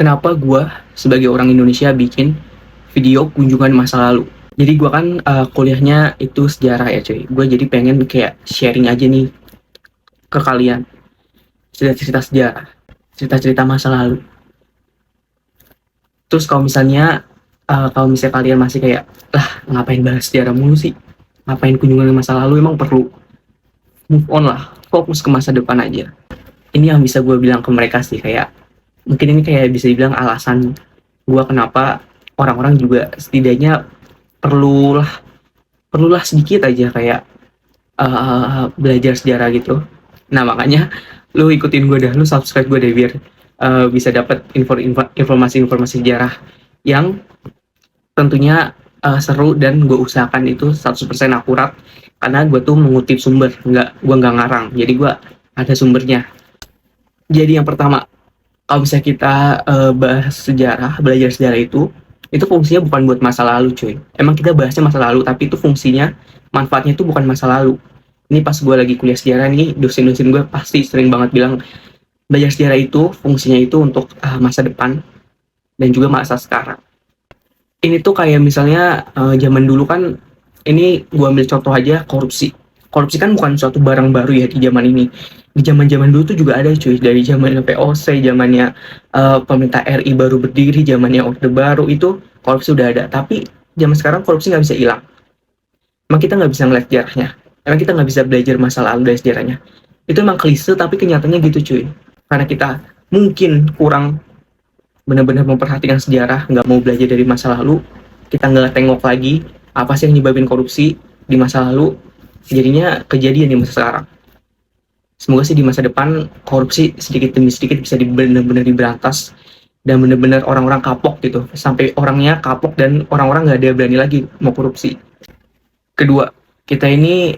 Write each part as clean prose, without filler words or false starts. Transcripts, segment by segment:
kenapa gue sebagai orang Indonesia bikin video kunjungan masa lalu. Jadi gue kan kuliahnya itu sejarah ya cuy. Gue jadi pengen kayak sharing aja nih ke kalian cerita-cerita sejarah, cerita-cerita masa lalu. Terus kalau misalnya kalian masih kayak, lah ngapain bahas sejarah mulu sih? Ngapain kunjungan ke masa lalu? Emang perlu move on lah, fokus ke masa depan aja. Ini yang bisa gue bilang ke mereka sih, kayak mungkin ini kayak bisa dibilang alasan gue kenapa orang-orang juga setidaknya perlulah perlulah sedikit aja kayak belajar sejarah gitu. Nah makanya lu ikutin gue dah, lu subscribe gue deh biar bisa dapat informasi-informasi sejarah yang tentunya seru, dan gue usahakan itu 100% akurat karena gue tuh mengutip sumber, gue nggak ngarang, jadi gue ada sumbernya. Jadi yang pertama, kalau bisa kita bahas sejarah, belajar sejarah itu fungsinya bukan buat masa lalu cuy. Emang kita bahasnya masa lalu, tapi itu fungsinya, manfaatnya itu bukan masa lalu. Ini pas gue lagi kuliah sejarah nih, dosen-dosen gue pasti sering banget bilang, belajar sejarah itu fungsinya itu untuk masa depan dan juga masa sekarang. Ini tuh kayak misalnya zaman dulu kan, ini gue ambil contoh aja korupsi. Korupsi kan bukan suatu barang baru ya di zaman ini. Di zaman-zaman dulu tuh juga ada cuy, dari zamannya VOC, zamannya pemerintah RI baru berdiri, zamannya Orde Baru, itu korupsi udah ada. Tapi zaman sekarang korupsi nggak bisa hilang. Emang kita nggak bisa ngeliat sejarahnya. Emang kita nggak bisa belajar masa lalu dari sejarahnya. Itu emang klise, tapi kenyataannya gitu cuy. Karena kita mungkin kurang benar-benar memperhatikan sejarah, nggak mau belajar dari masa lalu, kita nggak tengok lagi apa sih yang nyebabin korupsi di masa lalu, jadinya kejadian di masa sekarang. Semoga sih di masa depan korupsi sedikit demi sedikit bisa benar-benar diberantas, dan benar-benar orang-orang kapok gitu, sampai orangnya kapok dan orang-orang nggak ada berani lagi mau korupsi. Kedua, kita ini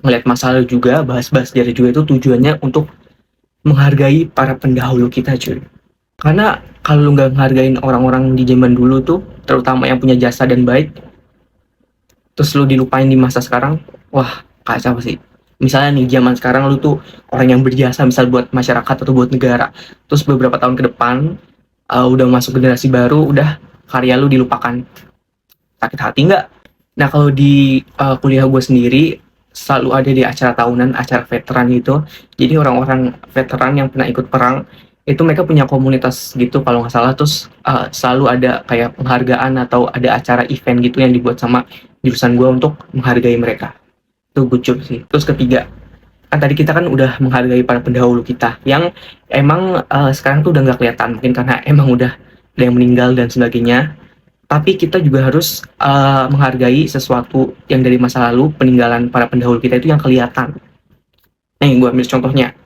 ngelihat masa lalu juga, bahas-bahas sejarah juga, itu tujuannya untuk menghargai para pendahulu kita cuy. Karena kalau lu nggak menghargain orang-orang di zaman dulu tuh, terutama yang punya jasa dan baik, terus lu dilupain di masa sekarang, wah kacau sih. Misalnya nih, zaman sekarang lu tuh orang yang berjasa misal buat masyarakat atau buat negara, terus beberapa tahun ke depan udah masuk generasi baru, udah karya lu dilupakan. Sakit hati nggak? Nah kalau di kuliah gue sendiri selalu ada di acara tahunan, acara veteran gitu. Jadi orang-orang veteran yang pernah ikut perang itu mereka punya komunitas gitu kalau nggak salah. Terus selalu ada kayak penghargaan atau ada acara event gitu yang dibuat sama jurusan gue untuk menghargai mereka. Itu gucup sih. Terus ketiga, kan tadi kita kan udah menghargai para pendahulu kita yang emang sekarang tuh udah nggak kelihatan, mungkin karena emang udah ada yang meninggal dan sebagainya. Tapi kita juga harus menghargai sesuatu yang dari masa lalu, peninggalan para pendahulu kita itu yang kelihatan. Nih gue ambil contohnya,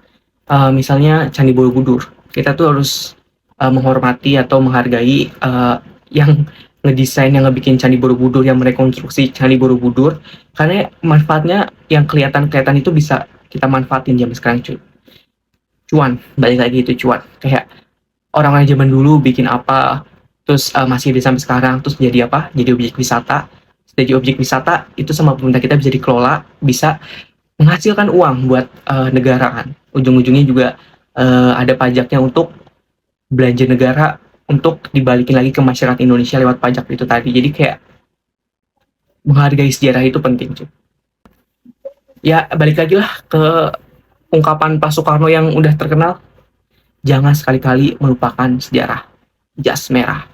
misalnya Candi Borobudur. Kita tuh harus menghormati atau menghargai yang ngedesain, yang ngebikin Candi Borobudur, yang merekonstruksi Candi Borobudur, karena manfaatnya yang kelihatan itu bisa kita manfaatin zaman sekarang cuy. Cuan, balik lagi itu cuan. Kayak orang-orang zaman dulu bikin apa, terus masih ada sampai sekarang, terus jadi apa? Jadi objek wisata. Jadi objek wisata itu sama pemerintah kita bisa dikelola, bisa menghasilkan uang buat negara kan. Ujung-ujungnya juga ada pajaknya untuk belanja negara, untuk dibalikin lagi ke masyarakat Indonesia lewat pajak itu tadi. Jadi kayak menghargai sejarah itu penting cuy. Ya balik lagi lah ke ungkapan Pak Soekarno yang udah terkenal, jangan sekali-kali melupakan sejarah. Jas merah.